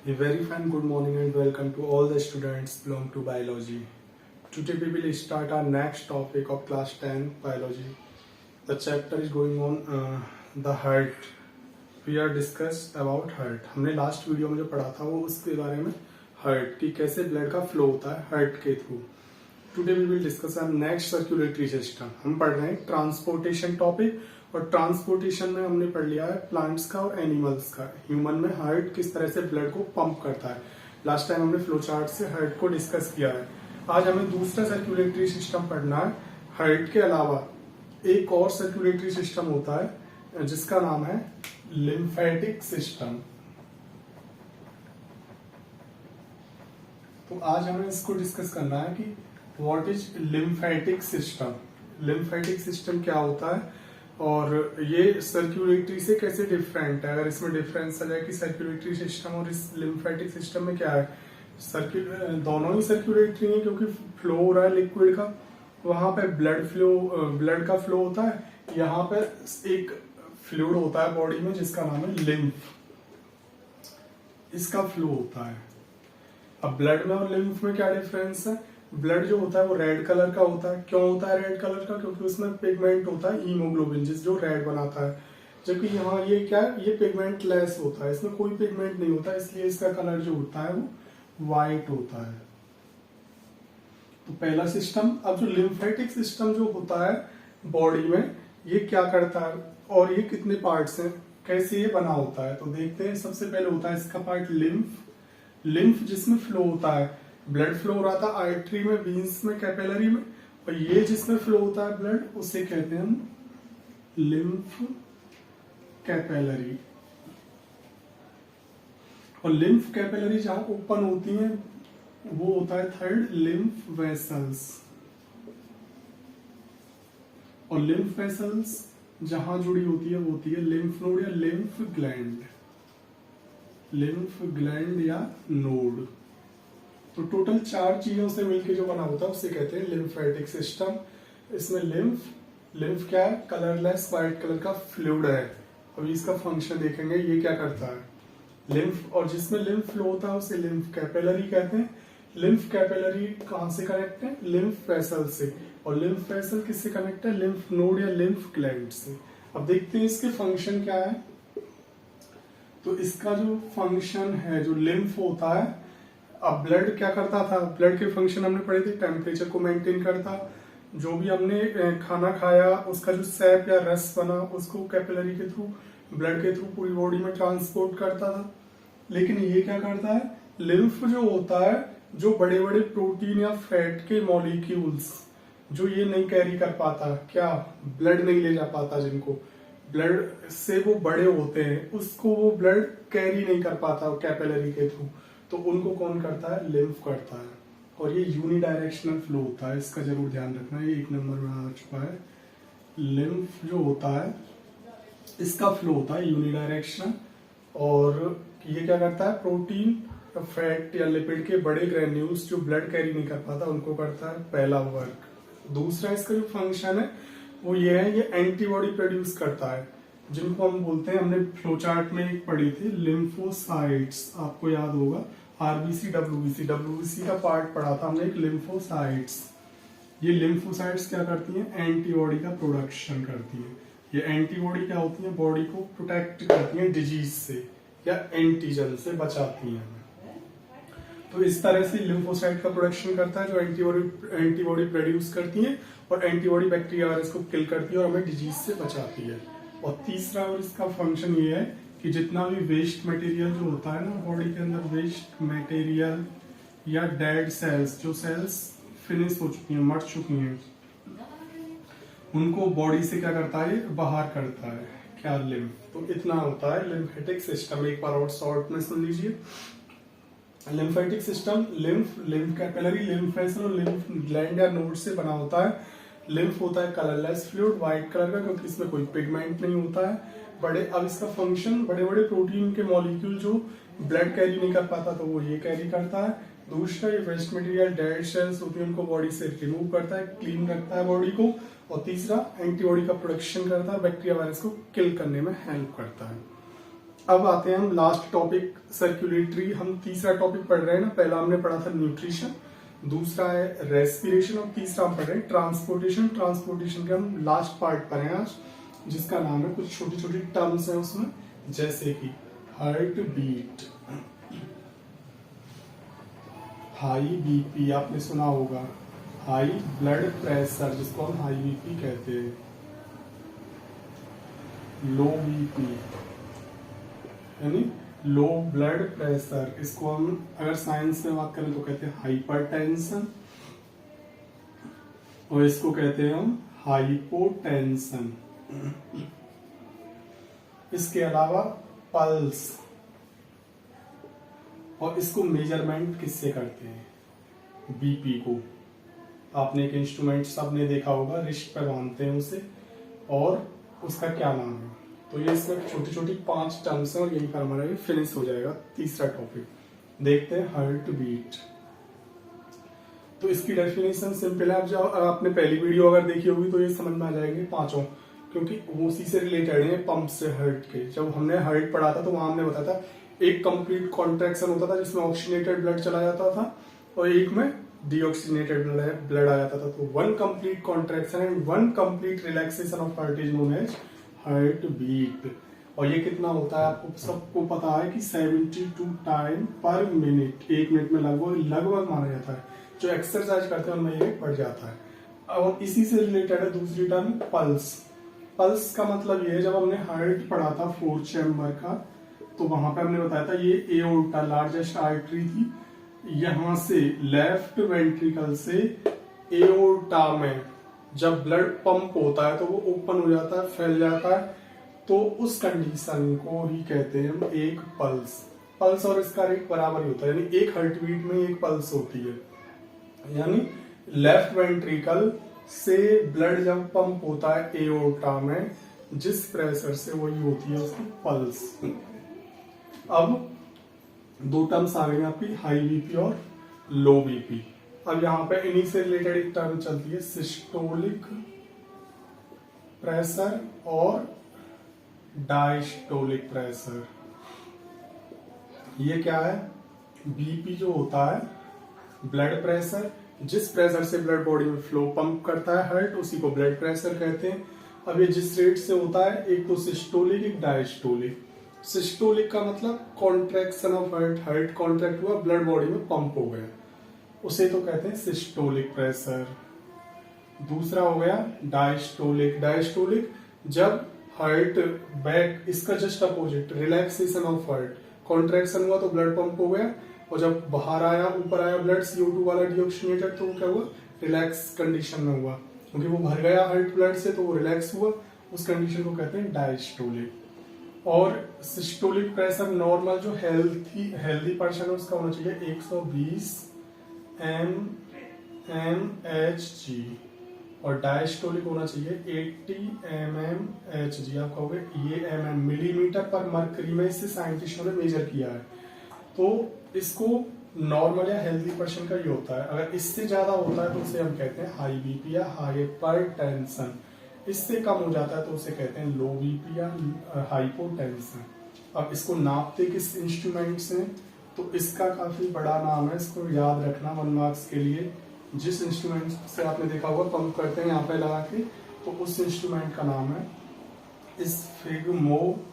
A very fine good morning and welcome to all the students belong to biology. Today we will start our next topic of class 10 biology. The chapter is going on the heart. We are discuss about heart. हमने last video में जो पढ़ा था वो उसके बारे में heart की कैसे ब्लड का फ्लो होता है heart के through. Today we will discuss our next circulatory system. हम पढ़ रहे हैं ट्रांसपोर्टेशन टॉपिक और ट्रांसपोर्टेशन में हमने पढ़ लिया है प्लांट्स का और एनिमल्स का. ह्यूमन में हार्ट किस तरह से ब्लड को पंप करता है. लास्ट टाइम हमने फ्लो चार्ट से हार्ट को डिस्कस किया है. आज हमें दूसरा सर्कुलेटरी सिस्टम पढ़ना है. हार्ट के अलावा एक और सर्कुलेटरी सिस्टम होता है जिसका नाम है लिम्फेटिक सिस्टम. तो आज हमें इसको डिस्कस करना है कि what is lymphatic system. Lymphatic system क्या होता है और ये सर्कुलेटरी से कैसे डिफरेंट है. अगर इसमें डिफरेंस आ जाए कि सर्कुलेटरी सिस्टम और इस लिम्फेटिक सिस्टम में क्या है. दोनों ही सर्कुलेटरी है क्योंकि फ्लो हो रहा है लिक्विड का. वहां पे ब्लड का फ्लो होता है. यहाँ पे एक फ्लूइड होता है बॉडी में जिसका नाम है लिम्फ. इसका फ्लो होता है. अब ब्लड में और लिम्फ में क्या डिफरेंस है. ब्लड जो होता है वो रेड कलर का होता है. क्यों होता है रेड कलर का. क्योंकि उसमें पिगमेंट होता है हीमोग्लोबिन जो रेड बनाता है. जबकि यहाँ ये क्या है, ये पिगमेंट लेस होता है. इसमें कोई पिगमेंट नहीं होता इसलिए इसका कलर जो होता है वो व्हाइट होता है. तो पहला सिस्टम. अब जो लिम्फेटिक सिस्टम जो होता है बॉडी में ये क्या करता है और ये कितने पार्ट्स हैं, कैसे ये बना होता है. तो देखते हैं. सबसे पहले होता है इसका पार्ट लिम्फ. लिम्फ जिसमें फ्लो होता है. ब्लड फ्लो हो रहा था आर्टरी में, वीन्स में, कैपिलरी में. और ये जिसमें फ्लो होता है ब्लड उसे कहते हैं हम लिम्फ कैपिलरी. और लिम्फ कैपिलरी जहां ओपन होती है वो होता है थर्ड लिम्फ वेसल्स. और लिम्फ वेसल्स जहां जुड़ी होती है वो होती है लिम्फ नोड या लिम्फ ग्लैंड. लिम्फ ग्लैंड या नोड. तो टोटल 4 चीजों से मिलकर जो बना होता है उसे कहते हैं लिम्फेटिक सिस्टम. इसमें लिम्फ क्या है, कलरलेस व्हाइट कलर का फ्लूइड है. अभी इसका फंक्शन देखेंगे ये क्या करता है. लिम्फ और जिसमें लिम्फ फ्लो होता है उसे लिम्फ कैपिलरी कहते हैं. लिम्फ कैपिलरी कहां से कनेक्ट है, लिम्फ वेसल से. और लिम्फ वेसल किससे कनेक्ट है, लिम्फ नोड या लिम्फ ग्लैंड से. अब देखते हैं इसके फंक्शन क्या है. तो इसका जो फंक्शन है, जो लिम्फ होता है. अब ब्लड क्या करता था, ब्लड के फंक्शन हमने पढ़े थे. टेम्परेचर को मेंटेन करता. जो भी हमने खाना खाया उसका जो सैप या रस बना उसको कैपिलरी के थ्रू, ब्लड के थ्रू पूरी बॉडी में ट्रांसपोर्ट करता था. लेकिन ये क्या करता है, लिम्फ जो होता है जो बड़े बड़े प्रोटीन या फैट के मॉलिक्यूल्स जो ये नहीं कैरी कर पाता, क्या ब्लड नहीं ले जा पाता, जिनको ब्लड से वो बड़े होते हैं उसको वो ब्लड कैरी नहीं कर पाता कैपिलरी के थ्रू. तो उनको कौन करता है, लिम्फ करता है. और ये यूनिडायरेक्शनल फ्लो होता है. इसका जरूर ध्यान रखना. ये 1 नंबर में आ चुका है. लिम्फ जो होता है इसका फ्लो होता है यूनिडायरेक्शनल. और ये क्या करता है, प्रोटीन, फैट या लिपिड के बड़े ग्रेन्यूल्स जो ब्लड कैरी नहीं कर पाता उनको करता है पहला वर्क. दूसरा इसका जो फंक्शन है वो ये है, ये एंटीबॉडी प्रोड्यूस करता है जिनको हम बोलते हैं, हमने फ्लो चार्ट में एक पढ़ी थी लिम्फोसाइट्स. आपको याद होगा आरबीसी डब्ल्यूबीसी का पार्ट पढ़ा था हमने एक लिम्फोसाइट्स. ये लिम्फोसाइट्स क्या करती हैं, एंटीबॉडी का प्रोडक्शन करती है. ये एंटीबॉडी क्या होती है, बॉडी को प्रोटेक्ट करती है डिजीज से या एंटीजन से बचाती है. तो इस तरह से लिम्फोसाइट का प्रोडक्शन करता है जो एंटीबॉडी प्रोड्यूस करती है. और एंटीबॉडी बैक्टीरिया वायरस को किल करती है और हमें डिजीज से बचाती है. और तीसरा और इसका फंक्शन ये है कि जितना भी वेस्ट मटेरियल जो होता है ना बॉडी के अंदर, वेस्ट मटेरियल या डेड सेल्स, जो सेल्स फिनिश हो चुकी हैं, मर चुकी हैं, उनको बॉडी से क्या करता है, बाहर करता है. क्या, लिम्फ. तो इतना होता है लिम्फेटिक सिस्टम. एक बार और शॉर्ट में सुन लीजिए. Lymphatic system lymph capillary, lymph vessel और लिम्फ ग्लैंड या नोड से बना होता है. लिम्फ होता है कलरलेस फ्लूइड व्हाइट कलर का क्योंकि इसमें कोई पिगमेंट नहीं होता है. अब इसका फंक्शन बड़े बड़े प्रोटीन के मॉलिक्यूल जो ब्लड कैरी नहीं कर पाता तो वो ये कैरी करता है. दूसरा, ये वेस्ट मटेरियल डेड सेल्स होती है उनको बॉडी से रिमूव करता है, क्लीन रखता है बॉडी को. और तीसरा, एंटीबॉडी का प्रोडक्शन करता है, बैक्टीरिया वायरस को किल करने में हेल्प करता है. अब आते हैं हम लास्ट टॉपिक सर्कुलेटरी। हम तीसरा टॉपिक पढ़ रहे हैं ना, पहला हमने पढ़ा था न्यूट्रिशन, दूसरा है रेस्पिरेशन और तीसरा हम पढ़ रहे हैं ट्रांसपोर्टेशन। ट्रांसपोर्टेशन के हम लास्ट पार्ट पर हैं आज, जिसका नाम है, कुछ छोटी छोटी टर्म्स हैं उसमें, जैसे कि हार्ट बीट, हाई बीपी, आपने सुना होगा, हाई ब्लड प्रेशर जिसको हम हाई बीपी कहते हैं, लो बीपी यानी लो ब्लड प्रेशर, इसको हम अगर साइंस में बात करें तो कहते हैं हाइपरटेंशन, और इसको कहते हैं हम हाइपोटेंशन। इसके अलावा पल्स, और इसको मेजरमेंट किससे करते हैं, बीपी को आपने एक इंस्ट्रूमेंट सबने देखा होगा, रिस्ट पे बांधते हैं उसे, और उसका क्या नाम है। तो ये इसमें छोटी छोटी 5 टर्म्स हैं और यहीं पर हमारा ये फिनिश हो जाएगा तीसरा टॉपिक। देखते हैं हार्ट बीट। तो इसकी डेफिनेशन सिंपल है, जब आपने पहली वीडियो अगर देखी होगी तो ये समझ में आ जाएंगे पांचों, क्योंकि वो उसी से रिलेटेड है पंप से हार्ट के। जब हमने हार्ट पढ़ा था तो वहां हमने बताया था एक कंप्लीट कॉन्ट्रैक्शन होता था जिसमें ऑक्सीजनेटेड ब्लड चला जाता था और एक में डीऑक्सीजनेटेड ब्लड आ जाता था। तो one complete contraction and one complete relaxation of heart is known as heartbeat. और ये कितना होता है आपको सबको पता है कि 72 टाइम पर मिनट, एक मिनट में लगभग माना जाता है। जो एक्सरसाइज करते हैं उनमें ये बढ़ जाता है। और इसी से रिलेटेड है दूसरी टर्म पल्स। पल्स का मतलब ये है, जब हमने हार्ट पढ़ा था 4 चैम्बर का, तो वहां पे हमने बताया था ये एओर्टा लार्जेस्ट आर्टरी थी, यहां से लेफ्ट वेंट्रिकल से एओर्टा में जब ब्लड पंप होता है तो वो ओपन हो जाता है, फैल जाता है, तो उस कंडीशन को ही कहते हैं हम एक पल्स। पल्स और इसका रेट बराबर ही होता है, यानी एक हार्ट बीट में एक पल्स होती है। यानी लेफ्ट वेंट्रिकल से ब्लड जब पंप होता है एओर्टा में, जिस प्रेशर से, वही होती है उसकी पल्स। अब 2 टर्म्स आ गई आपकी, हाई बीपी और लो बीपी। अब यहाँ पे इन्हीं से रिलेटेड एक टर्म चलती है सिस्टोलिक प्रेशर और डायस्टोलिक प्रेशर। ये क्या है, बीपी जो होता है ब्लड प्रेशर, जिस प्रेशर से ब्लड बॉडी में फ्लो पंप करता है हार्ट, उसी को ब्लड प्रेशर कहते हैं। अब ये जिस रेट से होता है, एक तो सिस्टोलिक एक डायस्टोलिक। सिस्टोलिक का मतलब contraction of heart, heart contract हुआ, ब्लड बॉडी में पंप हो गया, उसे तो कहते हैं सिस्टोलिक प्रेशर। दूसरा हो गया डायस्टोलिक। डायस्टोलिक जब हार्ट बैक, इसका just opposite, relaxation of heart, contraction हुआ तो ब्लड पंप हो गया, और जब बाहर आया, ऊपर आया ब्लड CO2 वाला डीऑक्सीजनेटेड, तो वो क्या हुआ, रिलैक्स कंडीशन में हुआ, क्योंकि वो भर गया हार्ट ब्लड से तो वो रिलैक्स हुआ, उस कंडीशन को कहते हैं डायस्टोलिक। और सिस्टोलिक प्रेशर नॉर्मल जो हेल्दी पर्सन है उसका होना चाहिए 120 mmHg, और डायस्टोलिक होना चाहिए 80 mmHg। आप कहोगे ये mm मिलीमीटर पर मरकरी में, इससे साइंटिस्टों ने मेजर किया है। तो इसको नॉर्मल या हेल्दी पर्सन का ही होता है। अगर इससे ज्यादा होता है तो उसे हम कहते हैं हाई बीपी या हाइपरटेंशन। इससे कम हो जाता है तो उसे कहते हैं लो बीपी या हाइपोटेंशन। अब इसको नापते किस इंस्ट्रूमेंट से, तो इसका काफी बड़ा नाम है, इसको याद रखना 1 मार्क्स के लिए। जिस इंस्ट्रूमेंट से आपने देखा होगा पंप करते हैं यहाँ पे लगा के, तो उस इंस्ट्रूमेंट का नाम है स्फिग्मोमैनोमीटर।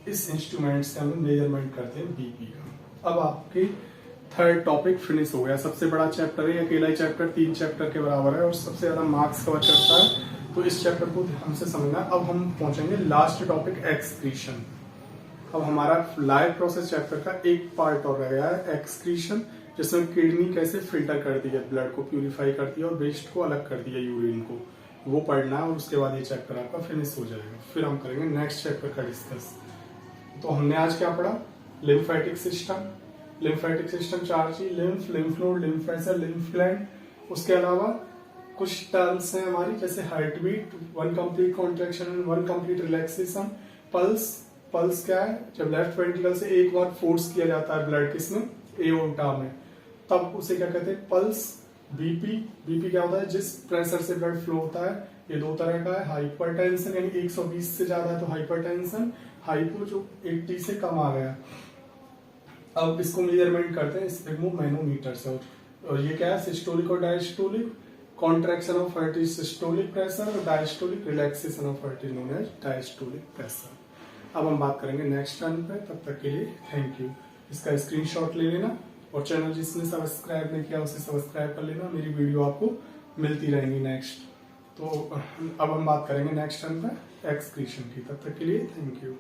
इस इंस्ट्रूमेंट से हम मेजरमेंट करते हैं बीपी का। अब आपके थर्ड टॉपिक फिनिश हो गया। सबसे बड़ा चैप्टर है, अकेला ही चैप्टर 3 चैप्टर के बराबर है और सबसे ज्यादा मार्क्स कवर करता है, तो इस चैप्टर को ध्यान से समझना। अब हम पहुंचेंगे लास्ट टॉपिक, एक्सक्रीशन। अब हमारा लाइफ प्रोसेस चैप्टर का एक पार्ट और रह गया है, एक्सक्रीशन, जिसमें किडनी कैसे फिल्टर करती है, ब्लड को प्यूरिफाई करती है और वेस्ट को अलग करती है, यूरिन को, वो पढ़ना है। और उसके बाद ये चैप्टर आपका फिनिश हो जाएगा। फिर हम करेंगे नेक्स्ट चैप्टर का डिस्कस। तो हमने आज क्या पढ़ा, लिम्फेटिक सिस्टम। लिम्फेटिक सिस्टम 4 चीज, lymph, lymph node, lymph vessel, lymph gland. उसके अलावा कुछ टर्म्स हैं हमारी, जैसे heartbeat, 1 complete contraction, 1 complete relaxation. Pulse, pulse क्या है, जब लेफ्ट वेंट्रिकल से एक बार फोर्स किया जाता है ब्लड किसमें, एओर्टा में, तब उसे क्या कहते हैं, पल्स। बीपी, बीपी क्या होता है, जिस प्रेशर से ब्लड फ्लो होता है, ये दो तरह का है, हाइपरटेंशन यानी 120 से ज्यादा है तो हाइपरटेंशन, हाइपो जो 80 से कम आ गया। अब इसको मेजरमेंट करते हैं स्फिग्मोमैनोमीटर से, और ये क्या है, सिस्टोलिक और diastolic, contraction of heart is systolic pressure और diastolic relaxation of heart is known as diastolic pressure. अब हम बात करेंगे नेक्स्ट टर्न पे, तब तक के लिए थैंक यू। इसका स्क्रीनशॉट ले लेना और चैनल जिसने सब्सक्राइब नहीं किया उसे सब्सक्राइब कर लेना, मेरी वीडियो आपको मिलती रहेंगी नेक्स्ट। तो अब हम बात करेंगे नेक्स्ट टर्न पे एक्सक्रीशन की, तब तक के लिए थैंक यू।